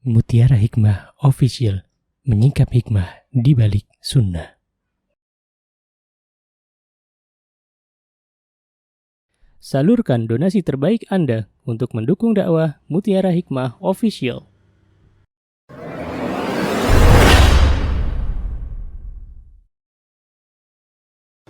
Mutiara Hikmah Official, menyingkap hikmah di balik sunnah. Salurkan donasi terbaik Anda untuk mendukung dakwah Mutiara Hikmah Official.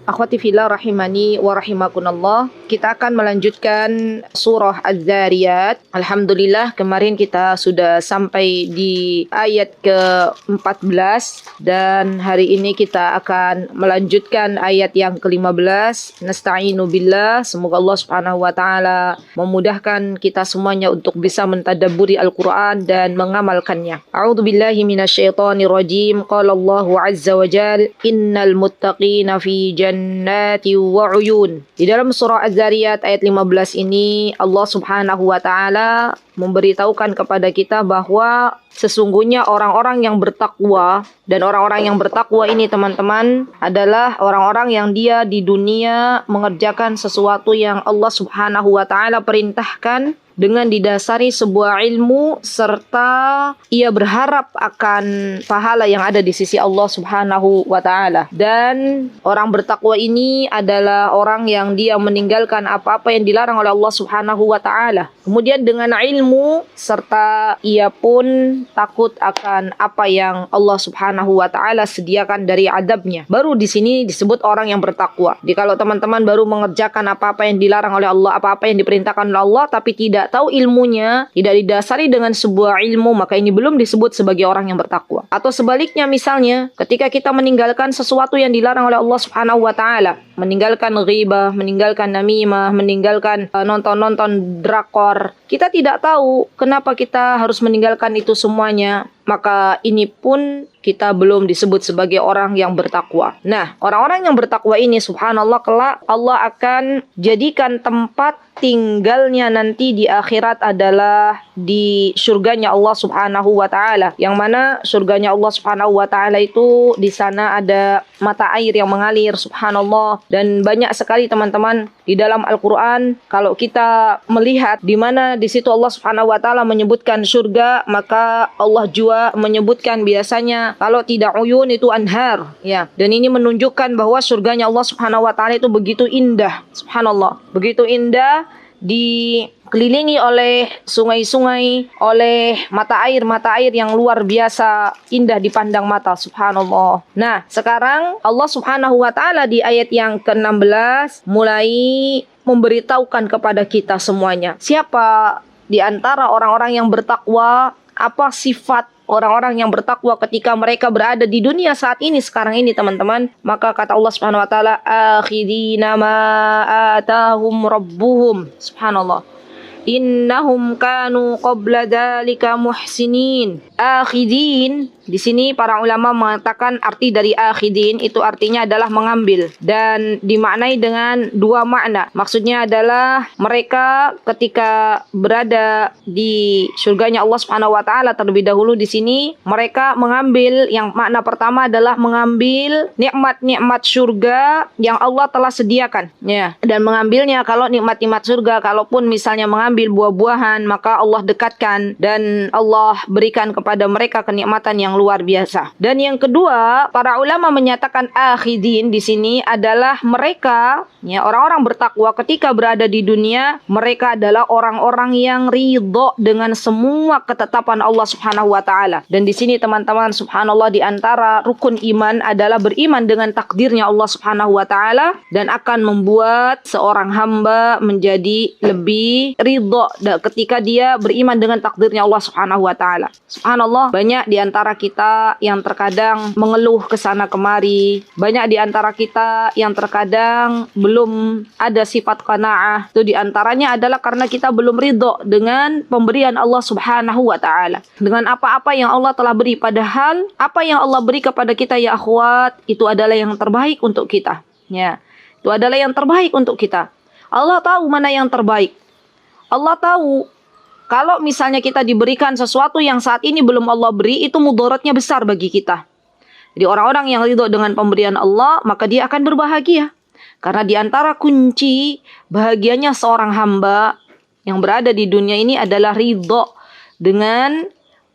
Akhwati fillah rahimani wa rahimakunallah. Kita akan melanjutkan surah Az-Zariyat. Alhamdulillah kemarin kita sudah sampai di ayat ke-14 dan hari ini kita akan melanjutkan ayat yang ke-15. Nasta'inu billah. Semoga Allah Subhanahu wa taala memudahkan kita semuanya untuk bisa mentadabburi Al-Qur'an dan mengamalkannya. A'udzubillahi minasyaitonir rajim. Qala Allahu azza wa jalla innal muttaqina fi jannati wa uyun. Di dalam surah Az-Zariyat ayat 15 ini Allah Subhanahu wa taala memberitahukan kepada kita bahwa sesungguhnya orang-orang yang bertakwa, dan orang-orang yang bertakwa ini teman-teman adalah orang-orang yang dia di dunia mengerjakan sesuatu yang Allah Subhanahu wa taala perintahkan dengan didasari sebuah ilmu serta ia berharap akan pahala yang ada di sisi Allah Subhanahu wa taala. Dan orang bertakwa ini adalah orang yang dia meninggalkan apa-apa yang dilarang oleh Allah Subhanahu wa taala. Kemudian dengan ilmu serta ia pun takut akan apa yang Allah Subhanahu wa taala sediakan dari adabnya. Baru di sini disebut orang yang bertakwa. Jadi kalau teman-teman baru mengerjakan apa-apa yang dilarang oleh Allah, apa-apa yang diperintahkan oleh Allah tapi tidak tahu ilmunya, tidak didasari dengan sebuah ilmu, maka ini belum disebut sebagai orang yang bertakwa. Atau sebaliknya misalnya, ketika kita meninggalkan sesuatu yang dilarang oleh Allah Subhanahu wa taala, meninggalkan ghibah, meninggalkan namimah, meninggalkan nonton-nonton drakor, kita tidak tahu kenapa kita harus meninggalkan itu semuanya, maka ini pun kita belum disebut sebagai orang yang bertakwa. Nah, orang-orang yang bertakwa ini subhanallah kelak Allah akan jadikan tempat tinggalnya nanti di akhirat adalah di surganya Allah Subhanahu wa taala. Yang mana surganya Allah Subhanahu wa taala itu di sana ada mata air yang mengalir subhanallah, dan banyak sekali teman-teman di dalam Al-Qur'an kalau kita melihat di mana di situ Allah Subhanahu wa taala menyebutkan surga, maka Allah juga menyebutkan biasanya kalau tidak uyun itu anhar, ya. Dan ini menunjukkan bahwa surganya Allah Subhanahu wa taala itu begitu indah, subhanallah. Begitu indah, dikelilingi oleh sungai-sungai, oleh mata air yang luar biasa indah dipandang mata, subhanallah. Nah, sekarang Allah Subhanahu wa taala di ayat yang ke-16 mulai memberitahukan kepada kita semuanya. Siapa di antara orang-orang yang bertakwa, apa sifat orang-orang yang bertakwa ketika mereka berada di dunia saat ini, sekarang ini teman-teman. Maka kata Allah Subhanahu wa taala, akhidina ma atahum rabbuhum, subhanallah, innahum kanu qabla dzalika muhsinin. Akhidin di sini para ulama mengatakan arti dari akhidin itu artinya adalah mengambil, dan dimaknai dengan dua makna. Maksudnya adalah mereka ketika berada di surganya Allah Subhanahu wa taala terlebih dahulu, di sini mereka mengambil, yang makna pertama adalah mengambil nikmat-nikmat surga yang Allah telah sediakan, ya. Dan mengambilnya, kalau nikmat-nikmat surga, kalaupun misalnya mengambil buah-buahan, maka Allah dekatkan dan Allah berikan kepada mereka kenikmatan yang luar biasa. Dan yang kedua, para ulama menyatakan akhidin di sini adalah mereka, ya, orang-orang bertakwa ketika berada di dunia, mereka adalah orang-orang yang ridho dengan semua ketetapan Allah Subhanahu wa taala. Dan di sini teman-teman subhanallah, di antara rukun iman adalah beriman dengan takdirnya Allah Subhanahu wa taala, dan akan membuat seorang hamba menjadi lebih ridho ketika dia beriman dengan takdirnya Allah Subhanahu wa taala. Subhanallah, banyak di antara kita yang terkadang mengeluh kesana kemari, banyak di antara kita yang terkadang belum ada sifat qanaah. Itu di antaranya adalah karena kita belum ridho dengan pemberian Allah Subhanahu wa taala, dengan apa-apa yang Allah telah beri. Padahal apa yang Allah beri kepada kita, ya akhwat, itu adalah yang terbaik untuk kita, ya. Itu adalah yang terbaik untuk kita. Allah tahu mana yang terbaik. Allah tahu kalau misalnya kita diberikan sesuatu yang saat ini belum Allah beri, itu mudaratnya besar bagi kita. Jadi orang-orang yang ridho dengan pemberian Allah, maka dia akan berbahagia. Karena di antara kunci bahagianya seorang hamba yang berada di dunia ini adalah ridho dengan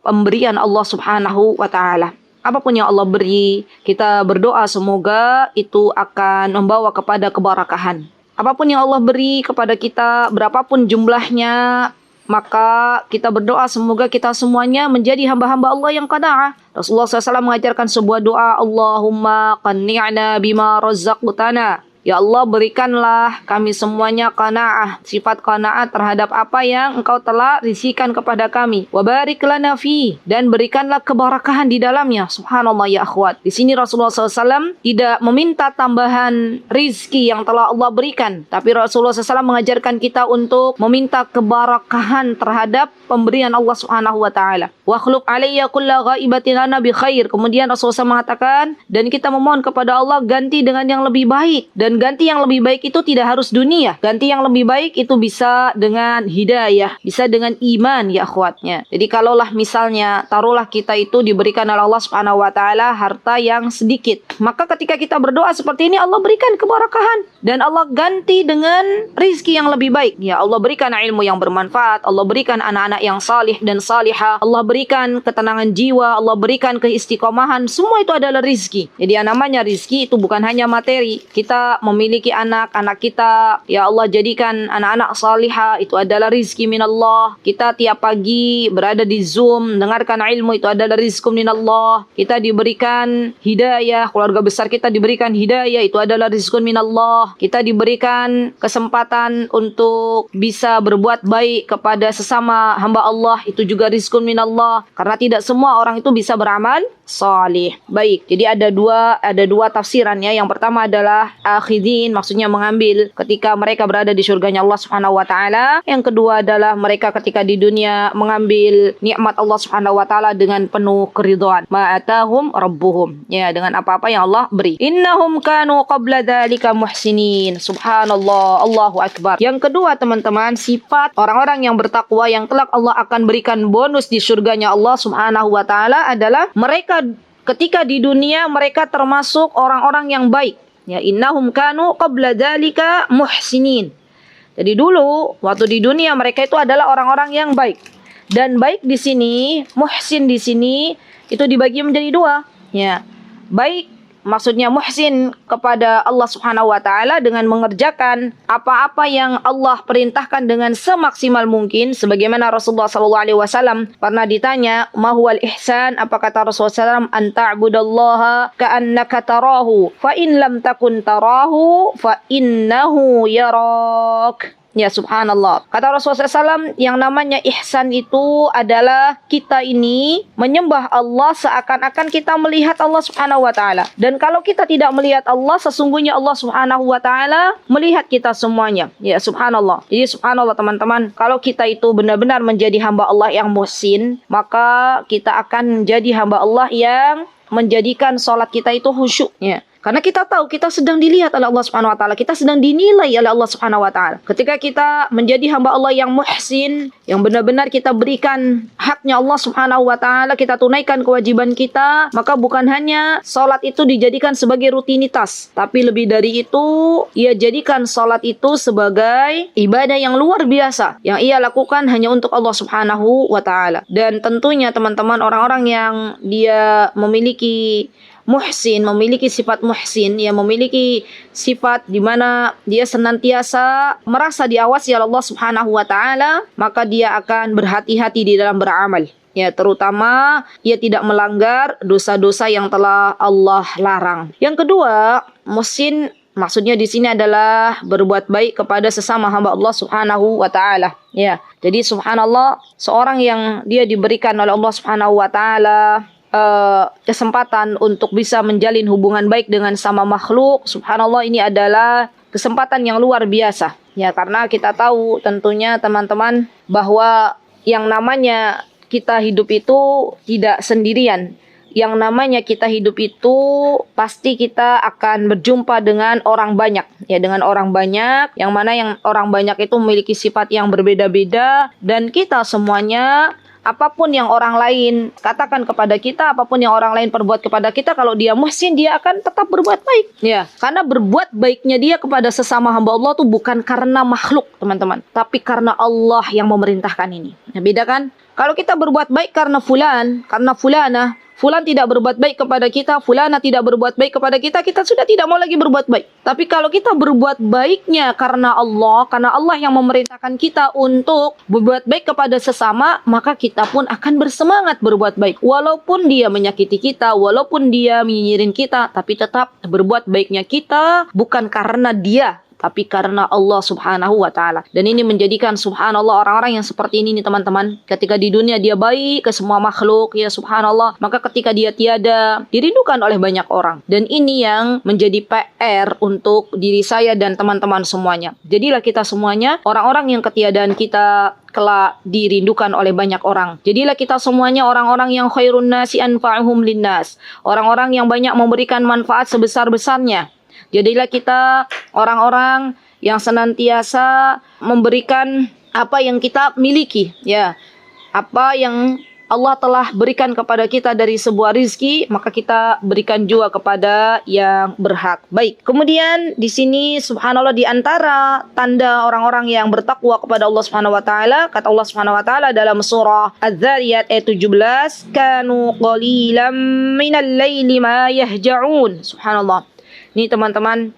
pemberian Allah Subhanahu wa taala. Apapun yang Allah beri, kita berdoa semoga itu akan membawa kepada keberkahan. Apapun yang Allah beri kepada kita, berapapun jumlahnya, maka kita berdoa semoga kita semuanya menjadi hamba-hamba Allah yang qanaah. Rasulullah SAW mengajarkan sebuah doa, Allahumma qanni'na bima razzaqtana. Ya Allah, berikanlah kami semuanya qanaah, sifat qanaah terhadap apa yang Engkau telah rizkikan kepada kami. Wa barik lana fi, dan berikanlah keberkahan di dalamnya. Subhanallah ya akhwat. Di sini Rasulullah SAW tidak meminta tambahan rizki yang telah Allah berikan, tapi Rasulullah SAW mengajarkan kita untuk meminta keberkahan terhadap pemberian Allah Subhanahu wa taala. Wa khluq alayya kulla ghaibatin lana bi khair. Kemudian Rasulullah SAW mengatakan, dan kita memohon kepada Allah ganti dengan yang lebih baik. Dan ganti yang lebih baik itu tidak harus dunia. Ganti yang lebih baik itu bisa dengan hidayah, bisa dengan iman ya akhwatnya. Jadi kalaulah misalnya taruhlah kita itu diberikan oleh Allah Subhanahu wa taala harta yang sedikit, maka ketika kita berdoa seperti ini Allah berikan keberkahan dan Allah ganti dengan rizki yang lebih baik. Ya Allah berikan ilmu yang bermanfaat, Allah berikan anak-anak yang salih dan salihah, Allah berikan ketenangan jiwa, Allah berikan keistiqomahan. Semua itu adalah rizki. Jadi yang namanya rizki itu bukan hanya materi. Kita memiliki anak kita, ya Allah jadikan anak-anak salihah, itu adalah rizki minallah. Kita tiap pagi berada di Zoom dengarkan ilmu, itu adalah rizki minallah. Kita diberikan hidayah, keluarga besar kita diberikan hidayah, itu adalah rizki minallah. Kita diberikan kesempatan untuk bisa berbuat baik kepada sesama hamba Allah, itu juga rizki minallah, karena tidak semua orang itu bisa beramal salih. Baik, jadi ada dua tafsirannya. Yang pertama adalah akhidin, maksudnya mengambil ketika mereka berada di surganya Allah Subhanahu wa taala. Yang kedua adalah mereka ketika di dunia mengambil nikmat Allah Subhanahu wa taala dengan penuh keridhaan. Ma'atahum rabbuhum, ya, dengan apa-apa yang Allah beri. Innahum kanu qabla dzalika muhsinin. Subhanallah, Allahu akbar. Yang kedua teman-teman, sifat orang-orang yang bertakwa yang kelak Allah akan berikan bonus di surganya Allah Subhanahu wa taala adalah mereka ketika di dunia mereka termasuk orang-orang yang baik. Ya, innahum kanu qabla dzalika muhsinin. Jadi dulu waktu di dunia mereka itu adalah orang-orang yang baik. Dan baik di sini, muhsin di sini itu dibagi menjadi dua. Ya. Baik maksudnya muhsin kepada Allah Subhanahu wa taala dengan mengerjakan apa-apa yang Allah perintahkan dengan semaksimal mungkin, sebagaimana Rasulullah SAW pernah ditanya, "Ma huwal ihsan?" Apa kata Rasulullah SAW? "An ta'budallaha ka'annaka tarahu, fa in lam takun tarahu, fa innahu yarak." Ya subhanallah. Kata Rasulullah SAW, yang namanya ihsan itu adalah kita ini menyembah Allah seakan-akan kita melihat Allah Subhanahu wa taala. Dan kalau kita tidak melihat Allah, sesungguhnya Allah Subhanahu wa taala melihat kita semuanya. Ya subhanallah. Jadi subhanallah teman-teman, kalau kita itu benar-benar menjadi hamba Allah yang muhsin, maka kita akan menjadi hamba Allah yang menjadikan sholat kita itu khusyuk. Ya. Karena kita tahu kita sedang dilihat oleh Allah Subhanahu wa taala, kita sedang dinilai oleh Allah Subhanahu wa taala. Ketika kita menjadi hamba Allah yang muhsin, yang benar-benar kita berikan haknya Allah Subhanahu wa taala, kita tunaikan kewajiban kita, maka bukan hanya salat itu dijadikan sebagai rutinitas, tapi lebih dari itu, ia jadikan salat itu sebagai ibadah yang luar biasa yang ia lakukan hanya untuk Allah Subhanahu wa taala. Dan tentunya teman-teman, orang-orang yang dia memiliki muhsin, memiliki sifat muhsin, ya, memiliki sifat di mana dia senantiasa merasa diawasi oleh Allah Subhanahu wa taala, maka dia akan berhati-hati di dalam beramal. Ya, terutama ia tidak melanggar dosa-dosa yang telah Allah larang. Yang kedua, muhsin maksudnya di sini adalah berbuat baik kepada sesama hamba Allah Subhanahu wa taala. Ya. Jadi subhanallah, seorang yang dia diberikan oleh Allah Subhanahu wa taala kesempatan untuk bisa menjalin hubungan baik dengan sama makhluk, subhanallah, ini adalah kesempatan yang luar biasa. Ya, karena kita tahu tentunya teman-teman bahwa yang namanya kita hidup itu tidak sendirian. Yang namanya kita hidup itu pasti kita akan berjumpa dengan orang banyak. Ya, dengan orang banyak, yang mana yang orang banyak itu memiliki sifat yang berbeda-beda, dan kita semuanya, apapun yang orang lain katakan kepada kita, apapun yang orang lain perbuat kepada kita, kalau dia muhsin, dia akan tetap berbuat baik. Ya, karena berbuat baiknya dia kepada sesama hamba Allah itu bukan karena makhluk, teman-teman, tapi karena Allah yang memerintahkan ini. Nah, beda kan? Kalau kita berbuat baik karena fulan, karena fulana, fulan tidak berbuat baik kepada kita, fulana tidak berbuat baik kepada kita, kita sudah tidak mau lagi berbuat baik. Tapi kalau kita berbuat baiknya karena Allah yang memerintahkan kita untuk berbuat baik kepada sesama, maka kita pun akan bersemangat berbuat baik. Walaupun dia menyakiti kita, walaupun dia nyinyirin kita, tapi tetap berbuat baiknya kita bukan karena dia, tapi karena Allah subhanahu wa ta'ala. Dan ini menjadikan subhanallah orang-orang yang seperti ini nih teman-teman. Ketika di dunia dia baik ke semua makhluk, ya subhanallah. Maka ketika dia tiada, dirindukan oleh banyak orang. Dan ini yang menjadi PR untuk diri saya dan teman-teman semuanya. Jadilah kita semuanya orang-orang yang ketiadaan kita kelak dirindukan oleh banyak orang. Jadilah kita semuanya orang-orang yang khairun nasi anfa'uhum linnas. Orang-orang yang banyak memberikan manfaat sebesar-besarnya. Jadilah kita orang-orang yang senantiasa memberikan apa yang kita miliki, ya. Apa yang Allah telah berikan kepada kita dari sebuah rizki, maka kita berikan juga kepada yang berhak. Baik. Kemudian di sini subhanallah, di antara tanda orang-orang yang bertakwa kepada Allah Subhanahu wa taala, kata Allah Subhanahu wa taala dalam surah Az-Zariyat ayat 17, kanu qalilan minal laili ma yahja'un. Subhanallah. Ini teman-teman,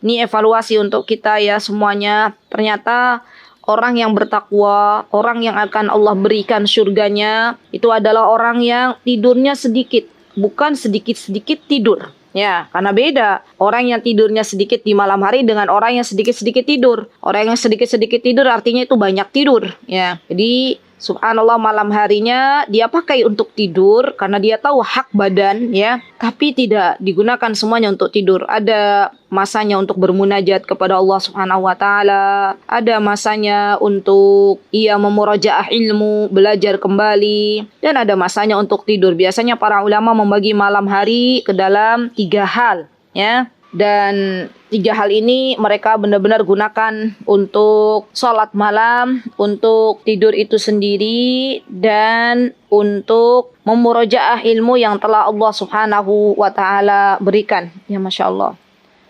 ini evaluasi untuk kita ya semuanya. Ternyata orang yang bertakwa, orang yang akan Allah berikan surganya, itu adalah orang yang tidurnya sedikit, bukan sedikit-sedikit tidur. Ya, karena beda orang yang tidurnya sedikit di malam hari dengan orang yang sedikit-sedikit tidur. Orang yang sedikit-sedikit tidur artinya itu banyak tidur. Ya, jadi subhanallah malam harinya dia pakai untuk tidur karena dia tahu hak badan, ya, tapi tidak digunakan semuanya untuk tidur. Ada masanya untuk bermunajat kepada Allah Subhanahu wa taala, ada masanya untuk ia memurajaah ilmu, belajar kembali, dan ada masanya untuk tidur. Biasanya para ulama membagi malam hari ke dalam 3 hal, ya. Dan 3 hal ini mereka benar-benar gunakan untuk sholat malam, untuk tidur itu sendiri, dan untuk memurajaah ilmu yang telah Allah Subhanahu wa ta'ala berikan. Ya Masya Allah.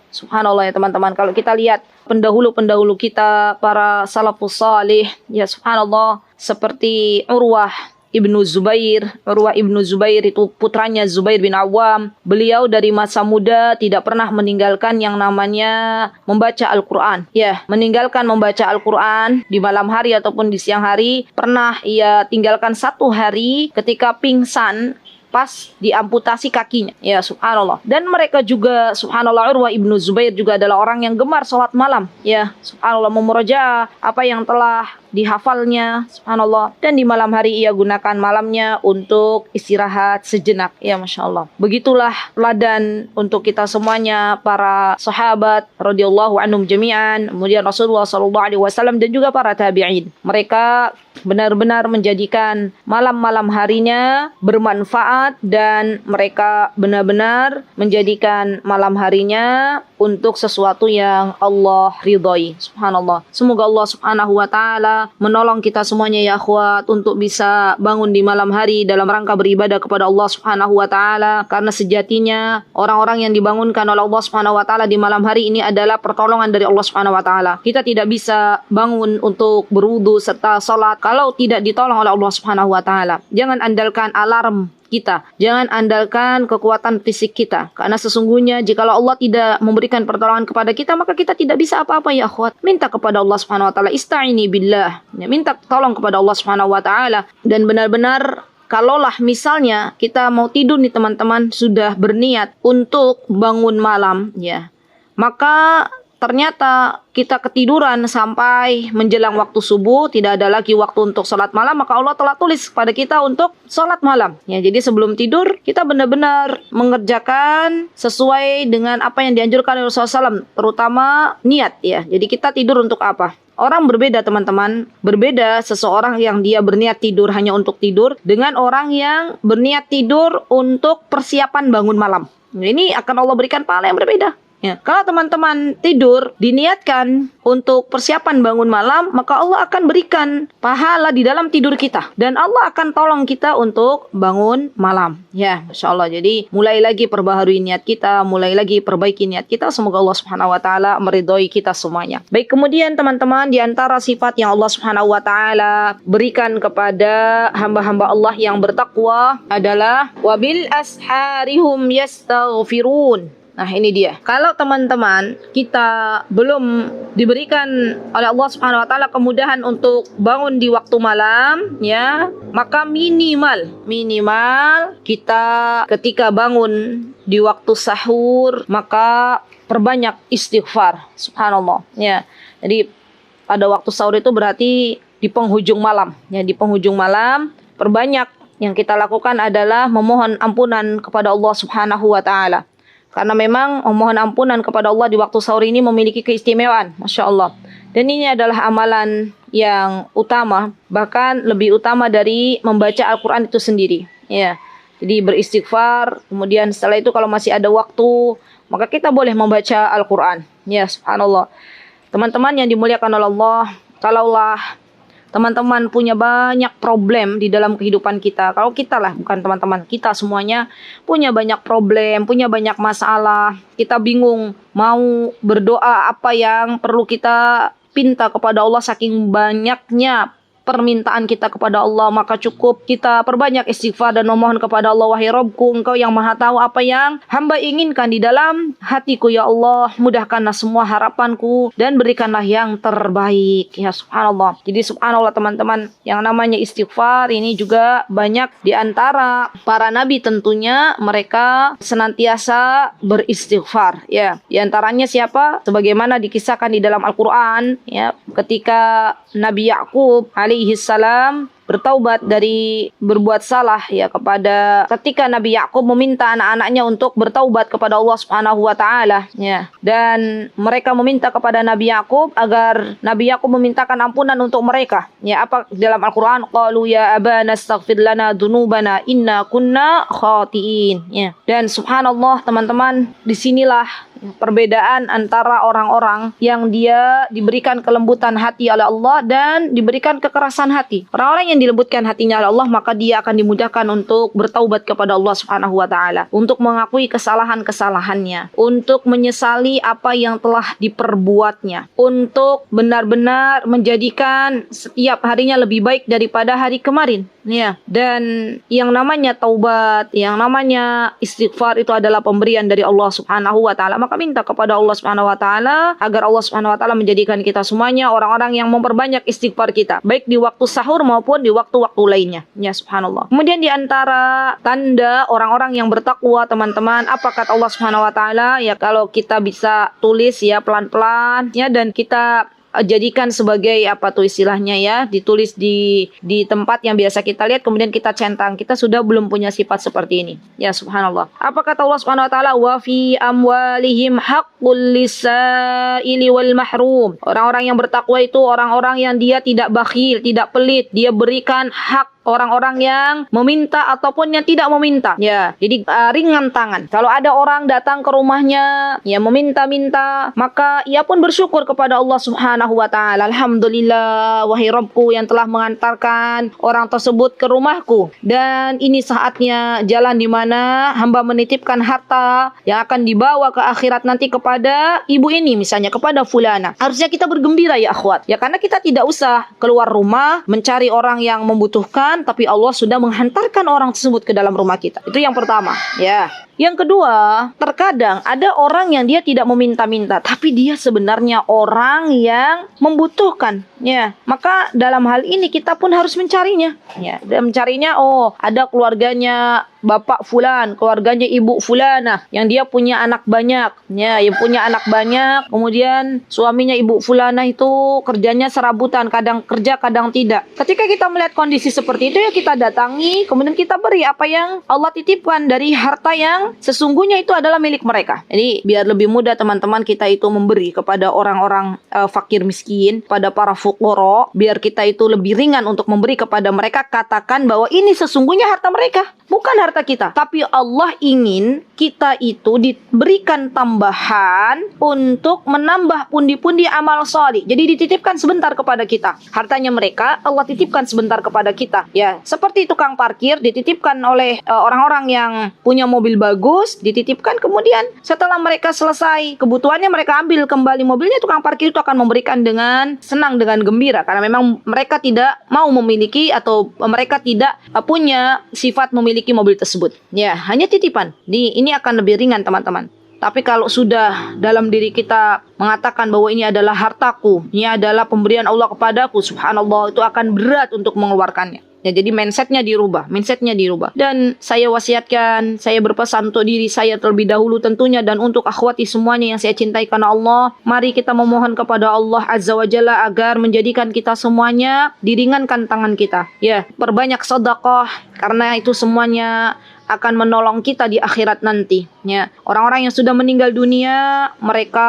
Subhanallah ya teman-teman. Kalau kita lihat pendahulu-pendahulu kita, para salafus salih, ya subhanallah, seperti Urwah ibnu Zubair itu putranya Zubair bin Awam. Beliau dari masa muda tidak pernah meninggalkan yang namanya membaca Al-Quran. Ya, meninggalkan membaca Al-Quran di malam hari ataupun di siang hari. Pernah ia tinggalkan 1 hari ketika pingsan pas diamputasi kakinya. Ya subhanallah. Dan mereka juga subhanallah, Urwah ibnu Zubair juga adalah orang yang gemar sholat malam. Ya subhanallah, memurajaah apa yang telah dihafalnya, subhanallah. Dan di malam hari ia gunakan malamnya untuk istirahat sejenak. Ya Masya Allah. Begitulah teladan untuk kita semuanya, para sahabat radhiyallahu anhum jami'an, kemudian Rasulullah SAW dan juga para tabi'in. Mereka benar-benar menjadikan malam-malam harinya bermanfaat, dan mereka benar-benar menjadikan malam harinya untuk sesuatu yang Allah ridhoi. Subhanallah. Semoga Allah Subhanahu wa taala menolong kita semuanya ya akhwat untuk bisa bangun di malam hari dalam rangka beribadah kepada Allah Subhanahu wa taala, karena sejatinya orang-orang yang dibangunkan oleh Allah Subhanahu wa taala di malam hari ini adalah pertolongan dari Allah Subhanahu wa taala. Kita tidak bisa bangun untuk berwudu serta salat kalau tidak ditolong oleh Allah Subhanahu wa taala. Jangan andalkan alarm kita, jangan andalkan kekuatan fisik kita, karena sesungguhnya jikalau Allah tidak memberikan pertolongan kepada kita, maka kita tidak bisa apa-apa ya akhwat. Minta kepada Allah Subhanahu wa taala, ista'ini billah, ya, minta tolong kepada Allah Subhanahu wa taala. Dan benar-benar kalaulah misalnya kita mau tidur nih teman-teman, sudah berniat untuk bangun malam, ya, maka ternyata kita ketiduran sampai menjelang waktu subuh, tidak ada lagi waktu untuk sholat malam, maka Allah telah tulis kepada kita untuk sholat malam. Ya, jadi sebelum tidur kita benar-benar mengerjakan sesuai dengan apa yang dianjurkan oleh Rasulullah SAW, terutama niat. Ya, jadi kita tidur untuk apa? Orang berbeda teman-teman, berbeda seseorang yang dia berniat tidur hanya untuk tidur dengan orang yang berniat tidur untuk persiapan bangun malam. Ini akan Allah berikan pahala yang berbeda. Ya. Kalau teman-teman tidur diniatkan untuk persiapan bangun malam, maka Allah akan berikan pahala di dalam tidur kita dan Allah akan tolong kita untuk bangun malam. Ya, Masya Allah. Jadi mulai lagi perbaharui niat kita, mulai lagi perbaiki niat kita. Semoga Allah Subhanahu Wa Taala meridhoi kita semuanya. Baik, kemudian teman-teman, di antara sifat yang Allah Subhanahu Wa Taala berikan kepada hamba-hamba Allah yang bertakwa adalah wabil asharihum yastaghfirun. Nah, ini dia. Kalau teman-teman kita belum diberikan oleh Allah Subhanahu wa taala kemudahan untuk bangun di waktu malam, ya, maka minimal kita ketika bangun di waktu sahur, maka perbanyak istighfar. Subhanallah. Ya. Jadi pada waktu sahur itu berarti di penghujung malam. Ya, di penghujung malam perbanyak yang kita lakukan adalah memohon ampunan kepada Allah Subhanahu wa taala. Karena memang memohon ampunan kepada Allah di waktu sahur ini memiliki keistimewaan, Masya Allah. Dan ini adalah amalan yang utama, bahkan lebih utama dari membaca Al-Quran itu sendiri. Ya, jadi beristighfar, kemudian setelah itu kalau masih ada waktu, maka kita boleh membaca Al-Quran. Ya, subhanallah. Teman-teman yang dimuliakan oleh Allah, kalaulah teman-teman punya banyak problem di dalam kehidupan kita. Kalau kita lah, bukan teman-teman, kita semuanya punya banyak problem, punya banyak masalah. Kita bingung mau berdoa apa yang perlu kita pinta kepada Allah saking banyaknya permintaan kita kepada Allah, maka cukup kita perbanyak istighfar dan memohon kepada Allah. Wahai Rabbku, Engkau yang maha tahu apa yang hamba inginkan di dalam hatiku, ya Allah, mudahkanlah semua harapanku dan berikanlah yang terbaik. Ya subhanallah. Jadi subhanallah teman-teman, yang namanya istighfar ini juga banyak di antara para nabi, tentunya mereka senantiasa beristighfar. Ya, di antaranya siapa? Sebagaimana dikisahkan di dalam Al-Qur'an, ya, ketika Nabi Yakub alaihi salam bertaubat dari berbuat salah, ya, ketika Nabi Yakub meminta anak-anaknya untuk bertaubat kepada Allah Subhanahu wa taala, ya, dan mereka meminta kepada Nabi Yakub agar Nabi Yakub memintakan ampunan untuk mereka. Ya, apa dalam Al-Qur'an? Qalu ya abana astaghfir lana dzunubana inna kunna khatiin. Ya. Dan subhanallah teman-teman, disinilah perbedaan antara orang-orang yang dia diberikan kelembutan hati oleh Allah dan diberikan kekerasan hati. Orang-orang yang dilembutkan hatinya oleh Allah, maka dia akan dimudahkan untuk bertaubat kepada Allah Subhanahu wa taala, untuk mengakui kesalahan-kesalahannya, untuk menyesali apa yang telah diperbuatnya, untuk benar-benar menjadikan setiap harinya lebih baik daripada hari kemarin. Ya, dan yang namanya taubat, yang namanya istighfar itu adalah pemberian dari Allah Subhanahu wa taala. Maka minta kepada Allah Subhanahu wa taala agar Allah Subhanahu wa taala menjadikan kita semuanya orang-orang yang memperbanyak istighfar kita, baik di waktu sahur maupun di waktu-waktu lainnya. Ya subhanallah. Kemudian di antara tanda orang-orang yang bertakwa, teman-teman, apa kata Allah Subhanahu wa taala? Ya, kalau kita bisa tulis ya pelan-pelan, ya, dan kita jadikan sebagai apa tuh istilahnya, ya, ditulis di tempat yang biasa kita lihat, kemudian kita centang. Kita sudah belum punya sifat seperti ini. Ya subhanallah. Apa kata Allah Subhanahu wa taala? Wa fi amwalihim haqqul lisaili wal mahrum. Orang-orang yang bertakwa itu orang-orang yang dia tidak bakhil, tidak pelit, dia berikan hak orang-orang yang meminta ataupun yang tidak meminta. Ya, jadi ringan tangan. Kalau ada orang datang ke rumahnya, ya, meminta-minta, maka ia pun bersyukur kepada Allah Subhanahu wa taala. Alhamdulillah, wahai Rabbku yang telah mengantarkan orang tersebut ke rumahku. Dan ini saatnya jalan di mana hamba menitipkan harta yang akan dibawa ke akhirat nanti kepada ibu ini, misalnya kepada fulana. Harusnya kita bergembira, ya akhwat. Ya, karena kita tidak usah keluar rumah mencari orang yang membutuhkan, tapi Allah sudah menghantarkan orang tersebut ke dalam rumah kita. Itu yang pertama, ya. Yang kedua, terkadang ada orang yang dia tidak meminta-minta, tapi dia sebenarnya orang yang membutuhkan, ya. Maka dalam hal ini kita pun harus mencarinya, ya. Dan mencarinya, oh, ada keluarganya bapak fulan, keluarganya ibu fulana yang dia punya anak banyak, ya, yang punya anak banyak. Kemudian suaminya ibu fulana itu kerjanya serabutan, kadang kerja, kadang tidak. Ketika kita melihat kondisi seperti seperti itu ya kita datangi, kemudian kita beri apa yang Allah titipkan dari harta yang sesungguhnya itu adalah milik mereka. Jadi biar lebih mudah teman-teman kita itu memberi kepada orang-orang fakir miskin, pada para fuqara, biar kita itu lebih ringan untuk memberi kepada mereka. Katakan bahwa ini sesungguhnya harta mereka, bukan harta kita. Tapi Allah ingin kita itu diberikan tambahan untuk menambah pundi-pundi amal shalih. Jadi dititipkan sebentar kepada kita. Hartanya mereka Allah titipkan sebentar kepada kita. Ya, seperti tukang parkir dititipkan oleh orang-orang yang punya mobil bagus, dititipkan, kemudian setelah mereka selesai kebutuhannya mereka ambil kembali mobilnya, tukang parkir itu akan memberikan dengan senang, dengan gembira, karena memang mereka tidak mau memiliki atau mereka tidak punya sifat memiliki mobil tersebut. Ya, hanya titipan. Ini akan lebih ringan teman-teman. Tapi kalau sudah dalam diri kita mengatakan bahwa ini adalah hartaku, ini adalah pemberian Allah kepadaku, subhanallah, itu akan berat untuk mengeluarkannya. Ya, jadi mindsetnya dirubah. Dan saya wasiatkan, saya berpesan untuk diri saya terlebih dahulu tentunya, dan untuk akhwati semuanya yang saya cintai karena Allah, mari kita memohon kepada Allah Azza wa Jalla agar menjadikan kita semuanya diringankan tangan kita. Ya, perbanyak sedekah, karena itu semuanya akan menolong kita di akhirat nanti. Ya, orang-orang yang sudah meninggal dunia, mereka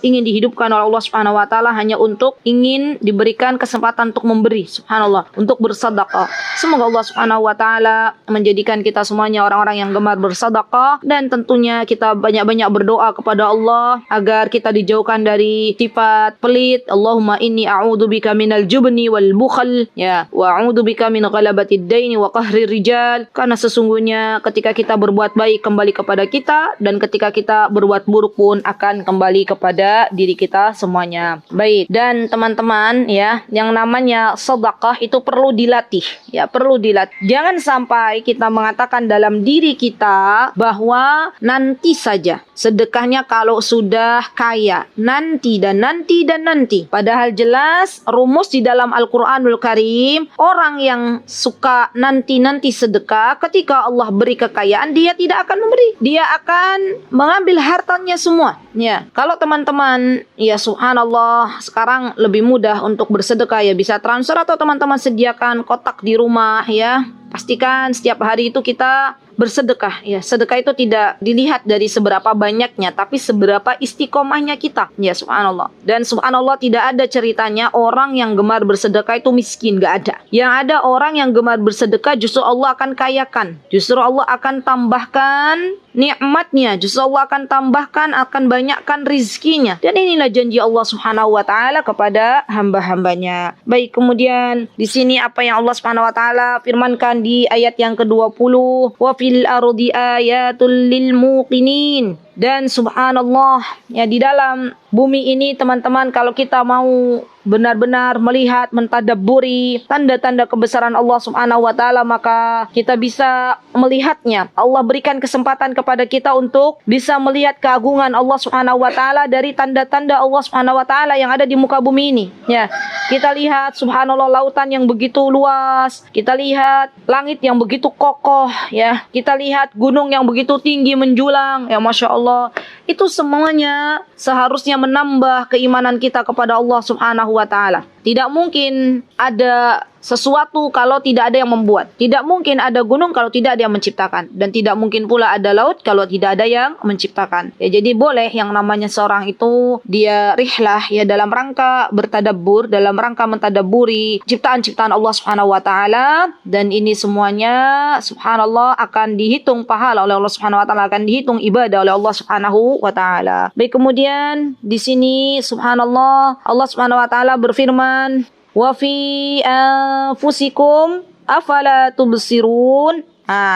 ingin dihidupkan oleh Allah Subhanahu wa taala hanya untuk ingin diberikan kesempatan untuk memberi, subhanallah, untuk bersedekah. Semoga Allah Subhanahu wa taala menjadikan kita semuanya orang-orang yang gemar bersedekah, dan tentunya kita banyak-banyak berdoa kepada Allah agar kita dijauhkan dari sifat pelit. Allahumma inni a'udzubika minal jubni wal bukhl, ya, wa a'udzubika min ghalabatid daini wa qahrir rijal. Karena sesungguhnya ketika kita berbuat baik kembali kepada kita, dan ketika kita berbuat buruk pun akan kembali kepada diri kita semuanya. Baik, dan teman-teman ya, yang namanya sedekah itu perlu dilatih, ya, perlu dilatih. Jangan sampai kita mengatakan dalam diri kita bahwa nanti saja sedekahnya kalau sudah kaya, nanti dan nanti dan nanti. Padahal jelas rumus di dalam Al-Qur'anul Karim, orang yang suka nanti-nanti sedekah, ketika Allah beri kekayaan, dia tidak akan memberi. Dia akan mengambil hartanya semua. Ya, kalau teman-teman, ya subhanallah, sekarang lebih mudah untuk bersedekah, ya bisa transfer atau teman-teman sediakan kotak di rumah, ya. Pastikan setiap hari itu kita bersedekah, ya. Sedekah itu tidak dilihat dari seberapa banyaknya, tapi seberapa istiqomahnya kita, ya subhanallah. Dan subhanallah, tidak ada ceritanya orang yang gemar bersedekah itu miskin, gak ada. Yang ada orang yang gemar bersedekah justru Allah akan kayakan, justru Allah akan tambahkan nikmatnya, justru Allah akan tambahkan, akan banyakkan rizkinya. Dan inilah janji Allah Subhanahu wa taala kepada hamba-hambanya. Baik, kemudian di sini apa yang Allah Subhanahu wa taala firmankan di ayat yang ke-20, wa fil ardi ayatul lil muqinin. Dan subhanallah, ya, di dalam bumi ini teman-teman, kalau kita mau benar-benar melihat, mentadabburi tanda-tanda kebesaran Allah Subhanahu wa taala, maka kita bisa melihatnya. Allah berikan kesempatan kepada kita untuk bisa melihat keagungan Allah Subhanahu wa taala dari tanda-tanda Allah Subhanahu wa taala yang ada di muka bumi ini. Ya, kita lihat subhanallah lautan yang begitu luas, kita lihat langit yang begitu kokoh, ya. Kita lihat gunung yang begitu tinggi menjulang, ya Masya Allah. Itu semuanya seharusnya menambah keimanan kita kepada Allah Subhanahu wa taala. Tidak mungkin ada sesuatu kalau tidak ada yang membuat. Tidak mungkin ada gunung kalau tidak ada yang menciptakan. Dan tidak mungkin pula ada laut kalau tidak ada yang menciptakan. Ya, jadi boleh yang namanya seorang itu dia rihlah, ya, dalam rangka bertadabbur, dalam rangka mentadabburi ciptaan-ciptaan Allah Subhanahu wa taala, dan ini semuanya subhanallah akan dihitung pahala oleh Allah Subhanahu wa taala, akan dihitung ibadah oleh Allah Subhanahu wa taala. Baik, kemudian di sini subhanallah Allah Subhanahu wa taala berfirman, wa fi anfusikum afala tubsirun.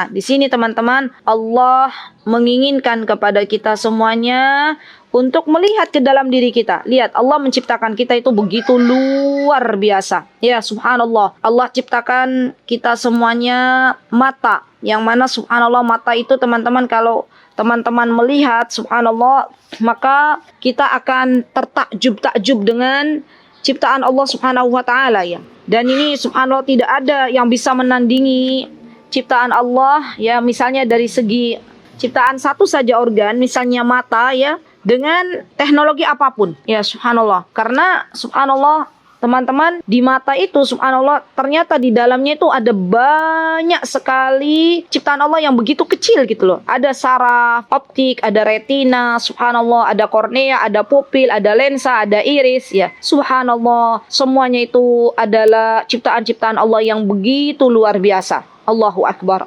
Di sini teman-teman, Allah menginginkan kepada kita semuanya untuk melihat ke dalam diri kita. Lihat, Allah menciptakan kita itu begitu luar biasa. Ya, subhanallah. Allah ciptakan kita semuanya mata. Yang mana subhanallah mata itu teman-teman, kalau teman-teman melihat subhanallah, maka kita akan tertakjub-takjub dengan ciptaan Allah Subhanahu wa taala, ya. Dan ini subhanallah tidak ada yang bisa menandingi ciptaan Allah, ya. Misalnya dari segi ciptaan satu saja organ, misalnya mata, ya, dengan teknologi apapun, ya subhanallah. Karena subhanallah Teman-teman, di mata itu subhanallah ternyata di dalamnya itu ada banyak sekali ciptaan Allah yang begitu kecil gitu loh. Ada saraf, optik, ada retina, subhanallah, ada kornea, ada pupil, ada lensa, ada iris ya. Subhanallah, semuanya itu adalah ciptaan-ciptaan Allah yang begitu luar biasa. Allahu Akbar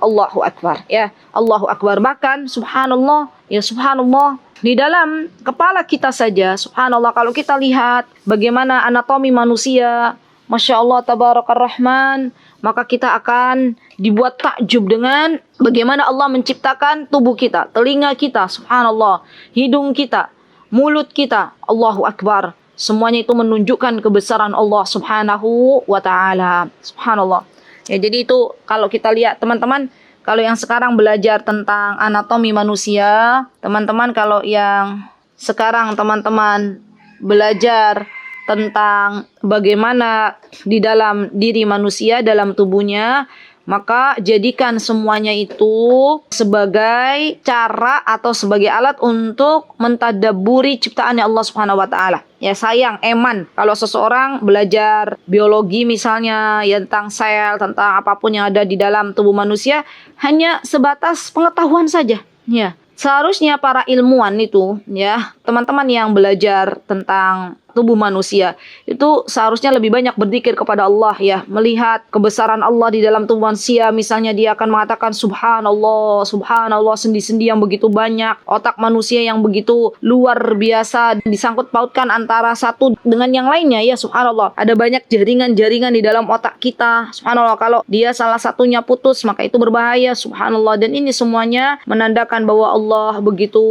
ya. Allahu Akbar. Bahkan subhanallah ya, subhanallah, di dalam kepala kita saja, subhanallah, kalau kita lihat bagaimana anatomi manusia, Masya Allah, Tabarakar Rahman, maka kita akan dibuat takjub dengan bagaimana Allah menciptakan tubuh kita, telinga kita, subhanallah, hidung kita, mulut kita, Allahu Akbar. Semuanya itu menunjukkan kebesaran Allah subhanahu wa ta'ala. Subhanallah. Ya, jadi itu kalau kita lihat teman-teman, kalau yang sekarang belajar tentang anatomi manusia, teman-teman kalau yang sekarang teman-teman belajar tentang bagaimana di dalam diri manusia, dalam tubuhnya, maka jadikan semuanya itu sebagai cara atau sebagai alat untuk mentadabburi ciptaannya Allah Subhanahu wa taala. Ya sayang, eman kalau seseorang belajar biologi misalnya, ya tentang sel, tentang apapun yang ada di dalam tubuh manusia hanya sebatas pengetahuan saja. Ya, seharusnya para ilmuwan itu ya, teman-teman yang belajar tentang tubuh manusia itu seharusnya lebih banyak berzikir kepada Allah ya, melihat kebesaran Allah di dalam tubuh manusia. Misalnya dia akan mengatakan subhanallah, subhanallah, sendi-sendi yang begitu banyak, otak manusia yang begitu luar biasa, disangkut pautkan antara satu dengan yang lainnya ya, subhanallah. Ada banyak jaringan-jaringan di dalam otak kita, subhanallah. Kalau dia salah satunya putus maka itu berbahaya, subhanallah. Dan ini semuanya menandakan bahwa Allah begitu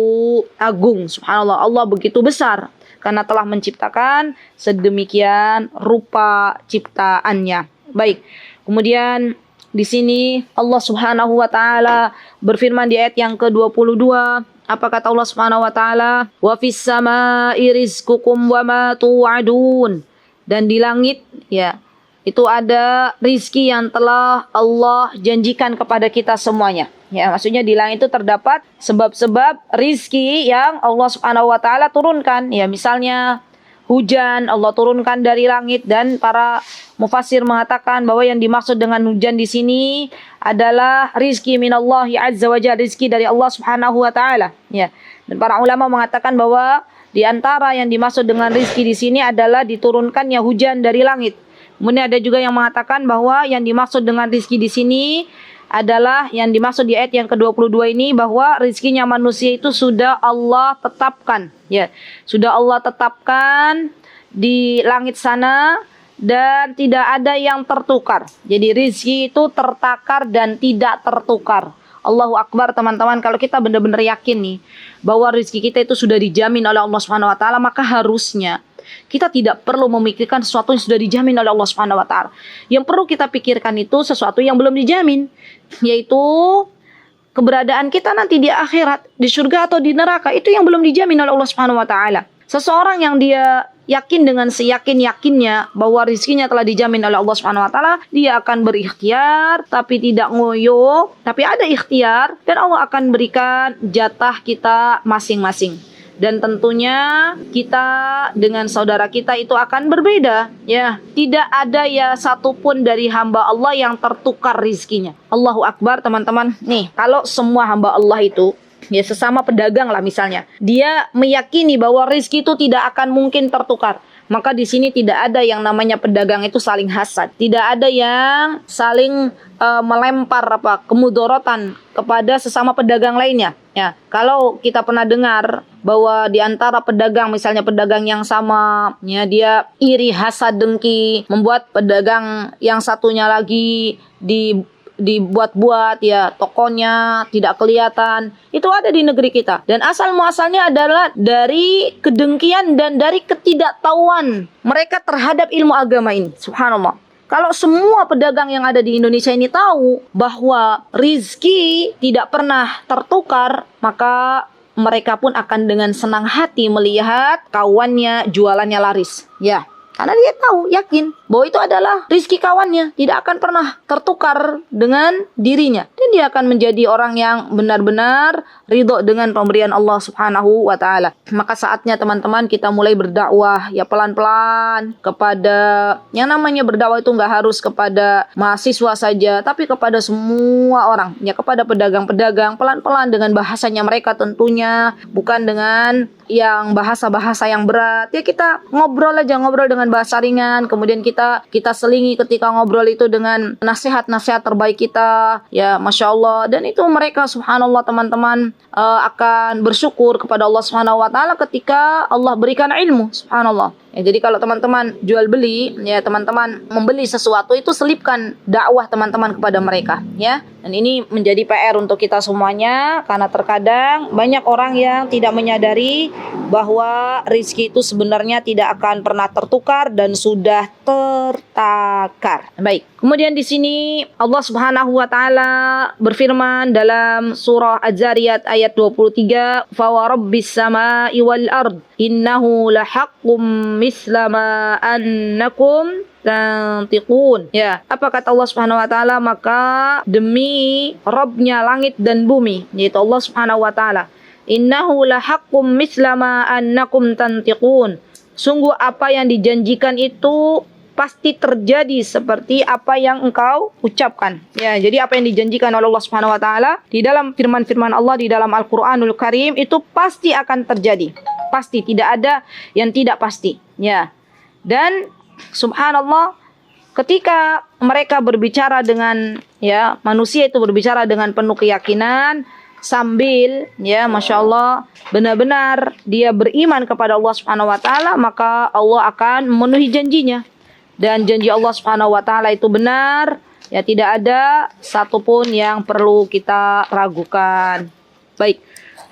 agung, subhanallah, Allah begitu besar karena telah menciptakan sedemikian rupa ciptaannya. Baik. Kemudian di sini Allah Subhanahu wa taala berfirman di ayat yang ke-22. Apa kata Allah Subhanahu wa taala? Wa fis samaa'i rizqukum wa ma tu'adun. Dan di langit ya, itu ada rizki yang telah Allah janjikan kepada kita semuanya. Ya, maksudnya di langit itu terdapat sebab-sebab rizki yang Allah Subhanahu wa taala turunkan. Ya, misalnya hujan Allah turunkan dari langit, dan para mufassir mengatakan bahwa yang dimaksud dengan hujan di sini adalah rizki minallahi azza wa jalla, rizki dari Allah Subhanahu wa taala. Ya. Dan para ulama mengatakan bahwa di antara yang dimaksud dengan rizki di sini adalah diturunkannya hujan dari langit. Kemudian ada juga yang mengatakan bahwa yang dimaksud dengan rizki di sini adalah yang dimaksud di ayat yang ke-22 ini, bahwa rizkinya manusia itu sudah Allah tetapkan. Ya, sudah Allah tetapkan di langit sana dan tidak ada yang tertukar. Jadi rizki itu tertakar dan tidak tertukar. Allahu Akbar teman-teman, kalau kita benar-benar yakin nih bahwa rizki kita itu sudah dijamin oleh Allah Subhanahu wa taala, maka harusnya kita tidak perlu memikirkan sesuatu yang sudah dijamin oleh Allah Subhanahu wa taala. Yang perlu kita pikirkan itu sesuatu yang belum dijamin, yaitu keberadaan kita nanti di akhirat, di surga atau di neraka. Itu yang belum dijamin oleh Allah Subhanahu wa taala. Seseorang yang dia yakin dengan seyakin-yakinnya bahwa rizkinya telah dijamin oleh Allah Subhanahu wa taala, dia akan berikhtiar tapi tidak ngoyo, tapi ada ikhtiar, dan Allah akan berikan jatah kita masing-masing. Dan tentunya kita dengan saudara kita itu akan berbeda ya. Tidak ada ya satupun dari hamba Allah yang tertukar rizkinya. Allahu Akbar teman-teman. Nih, kalau semua hamba Allah itu ya sesama pedagang lah misalnya, dia meyakini bahwa rizki itu tidak akan mungkin tertukar, maka di sini tidak ada yang namanya pedagang itu saling hasad, tidak ada yang saling melempar kemudorotan kepada sesama pedagang lainnya. Ya, kalau kita pernah dengar bahwa di antara pedagang, misalnya pedagang yang sama, ya dia iri, hasad, dengki, membuat pedagang yang satunya lagi dibuat-buat ya, tokonya tidak kelihatan. Itu ada di negeri kita, dan asal muasalnya adalah dari kedengkian dan dari ketidaktahuan mereka terhadap ilmu agama ini. Subhanallah. Kalau semua pedagang yang ada di Indonesia ini tahu bahwa rizki tidak pernah tertukar, maka mereka pun akan dengan senang hati melihat kawannya jualannya laris. Ya, Karena dia tahu, yakin bahwa itu adalah rizki kawannya, tidak akan pernah tertukar dengan dirinya. Dan dia akan menjadi orang yang benar-benar ridho dengan pemberian Allah Subhanahu wa Ta'ala. Maka saatnya teman-teman kita mulai berdakwah ya pelan-pelan kepada, yang namanya berdakwah itu nggak harus kepada mahasiswa saja, tapi kepada semua orang, ya kepada pedagang-pedagang, pelan-pelan dengan bahasanya mereka tentunya, bukan dengan yang bahasa-bahasa yang berat. Ya kita ngobrol aja, ngobrol dengan bahasa ringan, kemudian kita selingi ketika ngobrol itu dengan nasihat-nasihat terbaik kita, ya Masya Allah. Dan itu mereka subhanallah teman-teman akan bersyukur kepada Allah Subhanahu wa Ta'ala ketika Allah berikan ilmu, subhanallah. Ya, jadi kalau teman-teman jual beli, ya teman-teman membeli sesuatu itu selipkan dakwah teman-teman kepada mereka, ya. Dan ini menjadi PR untuk kita semuanya, karena terkadang banyak orang yang tidak menyadari bahwa rizki itu sebenarnya tidak akan pernah tertukar dan sudah tertakar. Baik. Kemudian di sini Allah Subhanahu wa Ta'ala berfirman dalam surah Az-Zariyat ayat 23, "Fa wa rabbis samai wal ard innahu lahaqqum misla ma annakum tantiqun." Ya, apa kata Allah Subhanahu wa Ta'ala? Maka demi Rabbnya langit dan bumi, yaitu Allah Subhanahu wa Ta'ala, innahu lahaqqum misla ma annakum tantiqun. Sungguh apa yang dijanjikan itu pasti terjadi seperti apa yang engkau ucapkan. Ya, jadi apa yang dijanjikan oleh Allah Subhanahu wa Ta'ala di dalam firman-firman Allah di dalam Al-Qur'anul Karim itu pasti akan terjadi. Pasti, tidak ada yang tidak pasti. Ya. Dan subhanallah, ketika mereka berbicara dengan, ya, manusia itu berbicara dengan penuh keyakinan sambil, ya, Masya Allah, benar-benar dia beriman kepada Allah Subhanahu wa Ta'ala, maka Allah akan memenuhi janjinya. Dan janji Allah Subhanahu wa Ta'ala itu benar, ya, tidak ada satupun yang perlu kita ragukan. Baik.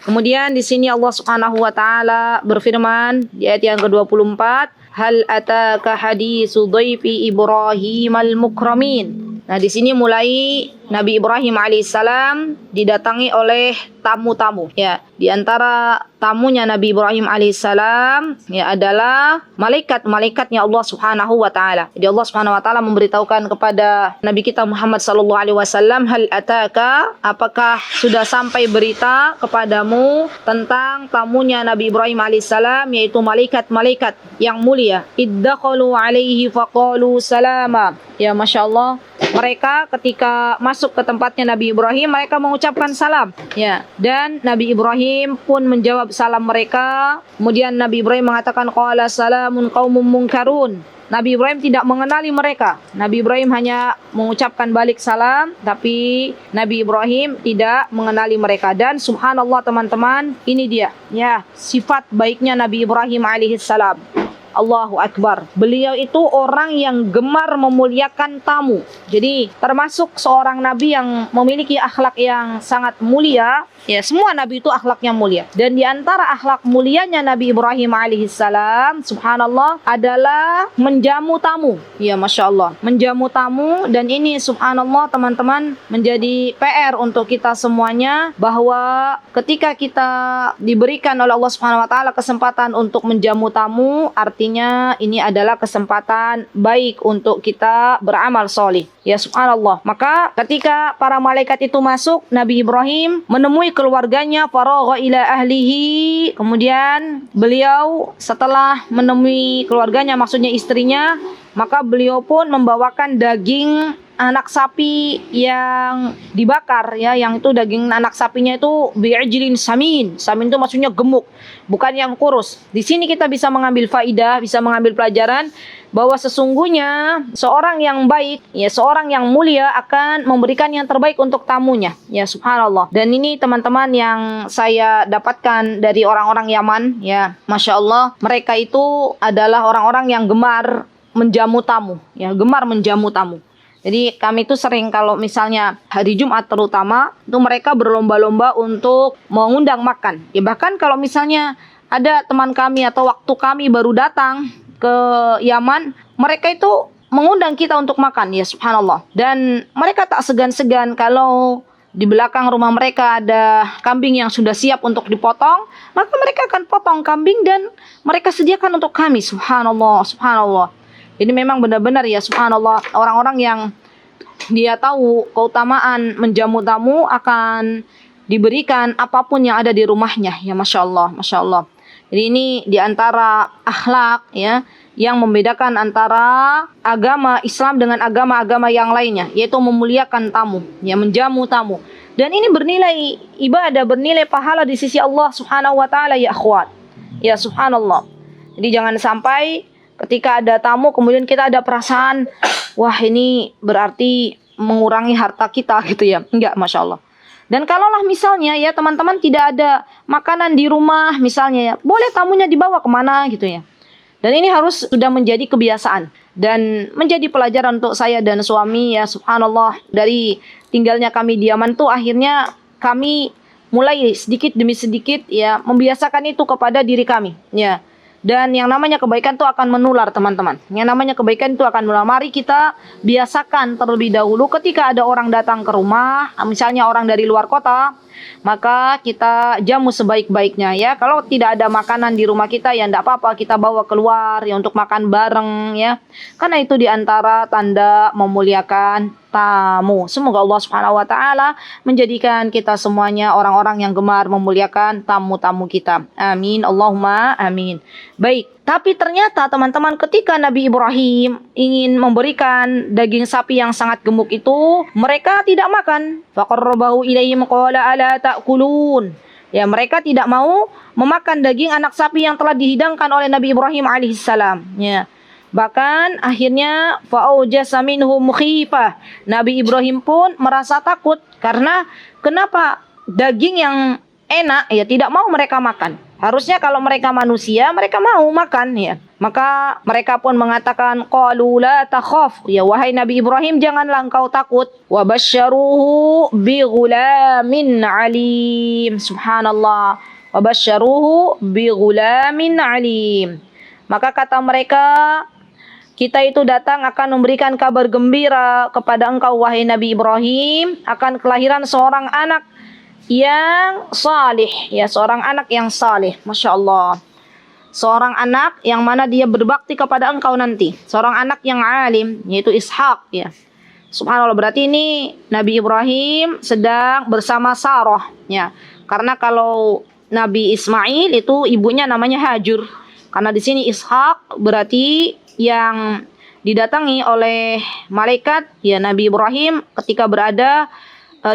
Kemudian di sini Allah Subhanahu wa Ta'ala berfirman di ayat yang ke-24, "Hal ataka hadisu dhaifi Ibrahim al-mukramin." Nah, di sini mulai Nabi Ibrahim alaihissalam didatangi oleh tamu-tamu. Ya, di antara tamunya Nabi Ibrahim alaihissalam ya adalah malaikat-malaikatnya Allah Subhanahu wa Ta'ala. Jadi Allah Subhanahu wa Ta'ala memberitahukan kepada Nabi kita Muhammad sallallahu alaihi wasallam, "Hal ataka?" Apakah sudah sampai berita kepadamu tentang tamunya Nabi Ibrahim alaihissalam, yaitu malaikat-malaikat yang mulia. "Iddakhalu alaihi faqalu salama." Ya, Masya Allah, mereka ketika masuk ke tempatnya Nabi Ibrahim, mereka mengucapkan salam. Ya, dan Nabi Ibrahim pun menjawab salam mereka. Kemudian Nabi Ibrahim mengatakan, "Qala salamun qaumum munkarun." Nabi Ibrahim tidak mengenali mereka. Nabi Ibrahim hanya mengucapkan balik salam, tapi Nabi Ibrahim tidak mengenali mereka. Dan subhanallah teman-teman, ini dia, ya, sifat baiknya Nabi Ibrahim alaihissalam. Allahu Akbar. Beliau itu orang yang gemar memuliakan tamu. Jadi termasuk seorang nabi yang memiliki akhlak yang sangat mulia. Ya, semua nabi itu akhlaknya mulia. Dan di antara akhlak mulianya Nabi Ibrahim alaihissalam, subhanallah, adalah menjamu tamu. Ya, Masya Allah. Menjamu tamu, dan ini subhanallah teman-teman menjadi PR untuk kita semuanya, bahwa ketika kita diberikan oleh Allah Subhanahu wa Ta'ala kesempatan untuk menjamu tamu, artinya ini adalah kesempatan baik untuk kita beramal solih. Ya, subhanallah. Maka ketika para malaikat itu masuk, Nabi Ibrahim menemui keluarganya, faragha ila ahlihi. Kemudian beliau setelah menemui keluarganya, maksudnya istrinya, maka beliau pun membawakan daging anak sapi yang dibakar, ya, yang itu daging anak sapinya itu bi'ajlin samin. Samin itu maksudnya gemuk, bukan yang kurus. Di sini kita bisa mengambil faidah, bisa mengambil pelajaran bahwa sesungguhnya seorang yang baik, ya, seorang yang mulia akan memberikan yang terbaik untuk tamunya. Ya, subhanallah. Dan ini teman-teman yang saya dapatkan dari orang-orang Yaman, ya, Masya Allah, mereka itu adalah orang-orang yang gemar menjamu tamu, ya, gemar menjamu tamu. Jadi kami itu sering kalau misalnya hari Jumat terutama, itu mereka berlomba-lomba untuk mengundang makan. Ya, bahkan kalau misalnya ada teman kami atau waktu kami baru datang ke Yaman, mereka itu mengundang kita untuk makan, ya subhanallah. Dan mereka tak segan-segan kalau di belakang rumah mereka ada kambing yang sudah siap untuk dipotong, maka mereka akan potong kambing dan mereka sediakan untuk kami. Subhanallah, subhanallah. Ini memang benar-benar ya subhanallah, orang-orang yang dia tahu keutamaan menjamu tamu akan diberikan apapun yang ada di rumahnya. Ya Masya Allah, Masya Allah. Jadi ini diantara akhlak ya yang membedakan antara agama Islam dengan agama-agama yang lainnya, yaitu memuliakan tamu, ya menjamu tamu. Dan ini bernilai ibadah, bernilai pahala di sisi Allah Subhanahu wa taala ya akhwat. Ya subhanallah. Jadi jangan sampai ketika ada tamu kemudian kita ada perasaan, wah ini berarti mengurangi harta kita gitu ya. Enggak, Masya Allah. Dan kalaulah misalnya ya teman-teman tidak ada makanan di rumah misalnya ya, boleh tamunya dibawa kemana gitu ya. Dan ini harus sudah menjadi kebiasaan dan menjadi pelajaran untuk saya dan suami ya subhanallah. Dari tinggalnya kami di Yaman tuh akhirnya kami mulai sedikit demi sedikit ya membiasakan itu kepada diri kami ya. Dan yang namanya kebaikan itu akan menular teman-teman. Yang namanya kebaikan itu akan menular. Mari kita biasakan terlebih dahulu ketika ada orang datang ke rumah, misalnya orang dari luar kota, maka kita jamu sebaik-baiknya ya. Kalau tidak ada makanan di rumah kita ya tidak apa-apa, kita bawa keluar ya untuk makan bareng ya. Karena itu diantara tanda memuliakan tamu. Semoga Allah Subhanahu wa taala menjadikan kita semuanya orang-orang yang gemar memuliakan tamu-tamu kita. Amin. Allahumma amin. Baik, tapi ternyata teman-teman ketika Nabi Ibrahim ingin memberikan daging sapi yang sangat gemuk itu, mereka tidak makan. Faqarrabahu ilaihim qala ala ta'kulun. Ya, mereka tidak mau memakan daging anak sapi yang telah dihidangkan oleh Nabi Ibrahim alaihissalam. Ya. Bahkan akhirnya fa'aujasa minhum khifah. Nabi Ibrahim pun merasa takut karena kenapa daging yang enak ya tidak mau mereka makan. Harusnya kalau mereka manusia mereka mau makan ya. Maka mereka pun mengatakan qalu la takhaf, ya wahai Nabi Ibrahim janganlah engkau takut. Wa basyaruhu bi ghulamin alim. Subhanallah. Wa basyaruhu bi ghulamin alim. Maka kata mereka, kita itu datang akan memberikan kabar gembira kepada engkau wahai Nabi Ibrahim akan kelahiran seorang anak yang salih, ya seorang anak yang salih, Masya Allah. Seorang anak yang mana dia berbakti kepada engkau nanti, seorang anak yang alim, yaitu Ishak, ya. Subhanallah, berarti ini Nabi Ibrahim sedang bersama Sarah, ya. Karena kalau Nabi Ismail itu ibunya namanya Hajur. Karena di sini Ishak berarti yang didatangi oleh malaikat ya Nabi Ibrahim ketika berada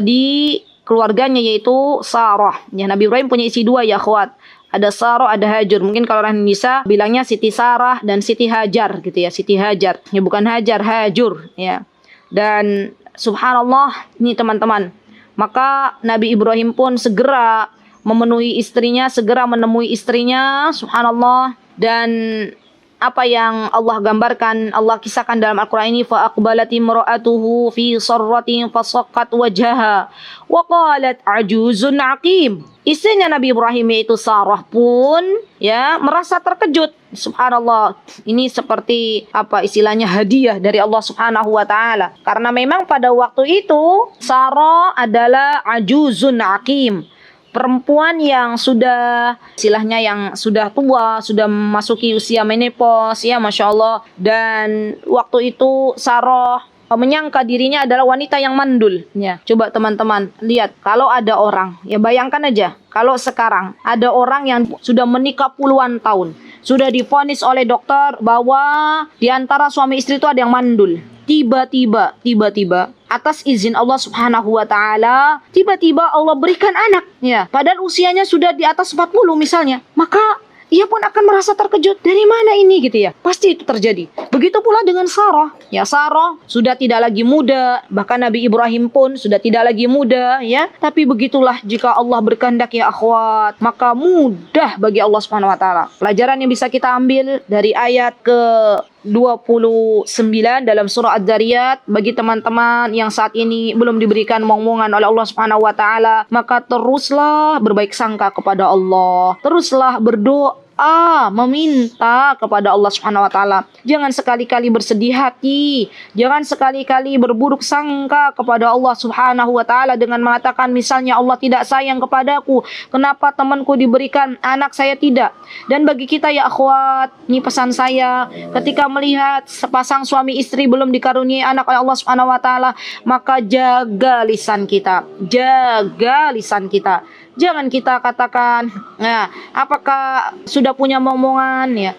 di keluarganya yaitu Sarah. Ya Nabi Ibrahim punya isi dua ya akhwat. Ada Sarah, ada Hajar. Mungkin kalau orang Indonesia bilangnya Siti Sarah dan Siti Hajar gitu ya, Siti Hajar. Ya bukan Hajar, Hajur ya. Dan subhanallah ini teman-teman. Maka Nabi Ibrahim pun segera memenuhi istrinya, segera menemui istrinya, subhanallah. Dan apa yang Allah gambarkan, Allah kisahkan dalam Al-Quran ini, فَأَقْبَلَتِ امْرَأَتُهُ فِي صَرَّةٍ فَصَقَّتْ وَجْهَهَا وَقَالَتْ عَجُوزٌ عَقِيمٌ. Istrinya Nabi Ibrahim yaitu Sarah pun ya merasa terkejut. Subhanallah, ini seperti apa istilahnya hadiah dari Allah Subhanahu wa taala. Karena memang pada waktu itu Sarah adalah ajuzun aqim. Perempuan yang sudah istilahnya yang sudah tua, sudah memasuki usia menopause ya Masya Allah. Dan waktu itu Sarah menyangka dirinya adalah wanita yang mandul ya. Coba teman-teman lihat, kalau ada orang, ya bayangkan aja kalau sekarang ada orang yang sudah menikah puluhan tahun, sudah divonis oleh dokter bahwa di antara suami istri itu ada yang mandul. Tiba-tiba atas izin Allah Subhanahu wa taala, tiba-tiba Allah berikan anak ya. Padahal usianya sudah di atas 40 misalnya. Maka ia pun akan merasa terkejut. Dari mana ini gitu ya? Pasti itu terjadi. Begitu pula dengan Sarah. Ya Sarah sudah tidak lagi muda. Bahkan Nabi Ibrahim pun sudah tidak lagi muda ya. Tapi begitulah jika Allah berkehendak ya akhwat, maka mudah bagi Allah Subhanahu wa taala. Pelajaran yang bisa kita ambil dari ayat ke 29 dalam surah Adz-Dzariyat, bagi teman-teman yang saat ini belum diberikan momongan oleh Allah Subhanahu wa taala, maka teruslah berbaik sangka kepada Allah. Teruslah berdoa berdoa, meminta kepada Allah Subhanahu wa taala. Jangan sekali-kali bersedih hati, jangan sekali-kali berburuk sangka kepada Allah Subhanahu wa taala dengan mengatakan misalnya Allah tidak sayang kepadaku, kenapa temanku diberikan anak saya tidak. Dan bagi kita ya akhwat, ini pesan saya, ketika melihat sepasang suami istri belum dikaruniai anak oleh Allah Subhanahu wa taala, maka jaga lisan kita. Jaga lisan kita. Jangan kita katakan, nah, apakah sudah punya momongan ya?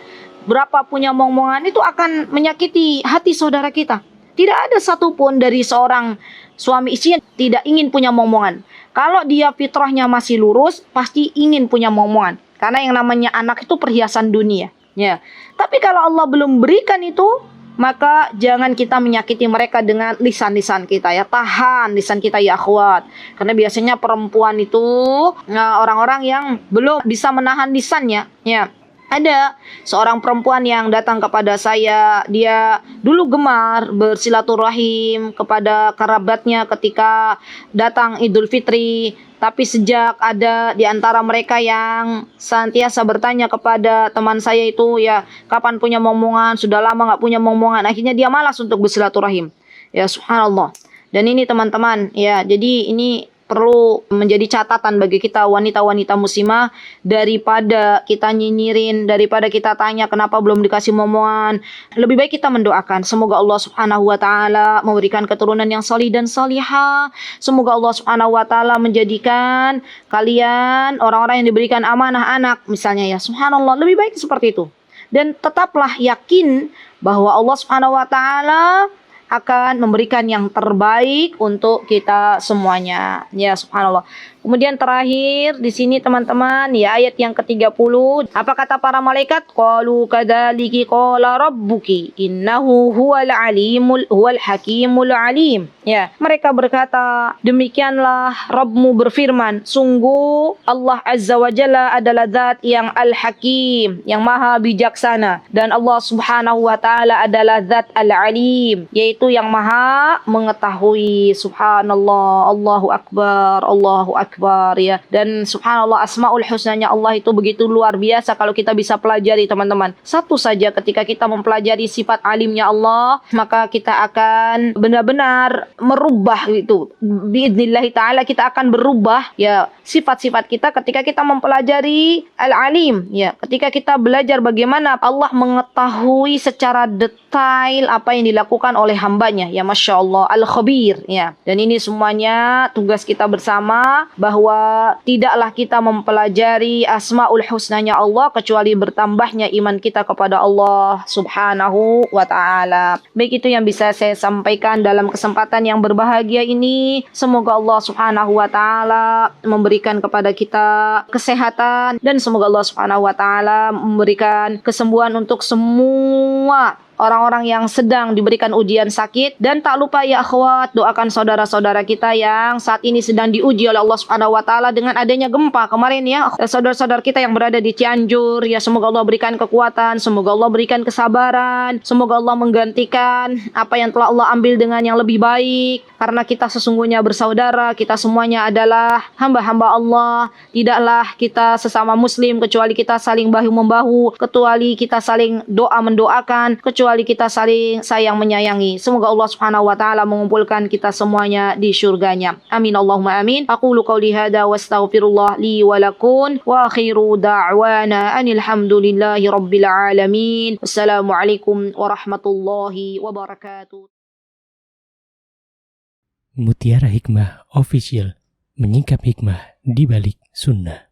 Berapa punya momongan itu akan menyakiti hati saudara kita. Tidak ada satupun dari seorang suami istri yang tidak ingin punya momongan. Kalau dia fitrahnya masih lurus, pasti ingin punya momongan. Karena yang namanya anak itu perhiasan dunia. Ya. Tapi kalau Allah belum berikan itu, maka jangan kita menyakiti mereka dengan lisan-lisan kita ya. Tahan lisan kita ya akhwat. Karena biasanya perempuan itu orang-orang yang belum bisa menahan lisannya ya. Ada seorang perempuan yang datang kepada saya, dia dulu gemar bersilaturahim kepada kerabatnya ketika datang Idul Fitri. Tapi sejak ada di antara mereka yang senantiasa bertanya kepada teman saya itu, ya kapan punya momongan, sudah lama nggak punya momongan, akhirnya dia malas untuk bersilaturahim. Ya subhanallah. Dan ini teman-teman, ya jadi ini perlu menjadi catatan bagi kita wanita-wanita muslimah, daripada kita nyinyirin, daripada kita tanya kenapa belum dikasih momongan, lebih baik kita mendoakan semoga Allah Subhanahu wa taala memberikan keturunan yang salih dan salihah. Semoga Allah Subhanahu wa taala menjadikan kalian orang-orang yang diberikan amanah anak misalnya ya. Subhanallah, lebih baik seperti itu. Dan tetaplah yakin bahwa Allah Subhanahu wa taala akan memberikan yang terbaik untuk kita semuanya. Ya subhanallah. Kemudian terakhir di sini teman-teman, ya ayat yang ke-30, apa kata para malaikat? Qalu kadzalika qala rabbuki innahu huwal hakimul alim. Ya, mereka berkata, demikianlah Rabbmu berfirman, sungguh Allah Azza wa Jalla adalah zat yang al-hakim, yang maha bijaksana, dan Allah Subhanahu wa taala adalah zat al-alim, yaitu yang maha mengetahui. Subhanallah, Allahu akbar, Allahu akbar ya. Dan subhanallah, asmaul husnanya Allah itu begitu luar biasa kalau kita bisa pelajari teman-teman. Satu saja ketika kita mempelajari sifat alimnya Allah, maka kita akan benar-benar merubah itu. Biidznillah ta'ala kita akan berubah ya sifat-sifat kita ketika kita mempelajari al-alim ya. Ketika kita belajar bagaimana Allah mengetahui secara detail apa yang dilakukan oleh hambanya ya, Masya Allah, al-khabir ya. Dan ini semuanya tugas kita bersama, bahwa tidaklah kita mempelajari asmaul husnanya Allah kecuali bertambahnya iman kita kepada Allah Subhanahu wa ta'ala. Baik, itu yang bisa saya sampaikan dalam kesempatan yang berbahagia ini. Semoga Allah Subhanahu wa ta'ala memberikan kepada kita kesehatan, dan semoga Allah Subhanahu wa ta'ala memberikan kesembuhan untuk semua orang-orang yang sedang diberikan ujian sakit. Dan tak lupa ya akhwat, doakan saudara-saudara kita yang saat ini sedang diuji oleh Allah Subhanahu wa taala dengan adanya gempa kemarin ya. Saudara-saudara kita yang berada di Cianjur ya, semoga Allah berikan kekuatan, semoga Allah berikan kesabaran, semoga Allah menggantikan apa yang telah Allah ambil dengan yang lebih baik. Karena kita sesungguhnya bersaudara, kita semuanya adalah hamba-hamba Allah. Tidaklah kita sesama muslim kecuali kita saling bahu-membahu, kecuali kita saling doa mendoakan, kecuali kita saling sayang menyayangi. Semoga Allah Subhanahu wa taala mengumpulkan kita semuanya di surganya. Amin Allahumma amin. Aqulu qauli hadza wa astaghfirullah li wa lakum wa akhiru da'wana anil hamdulillahi rabbil alamin. Wassalamualaikum warahmatullahi wabarakatuh. Mutiara Hikmah Official, menyingkap hikmah di balik sunnah.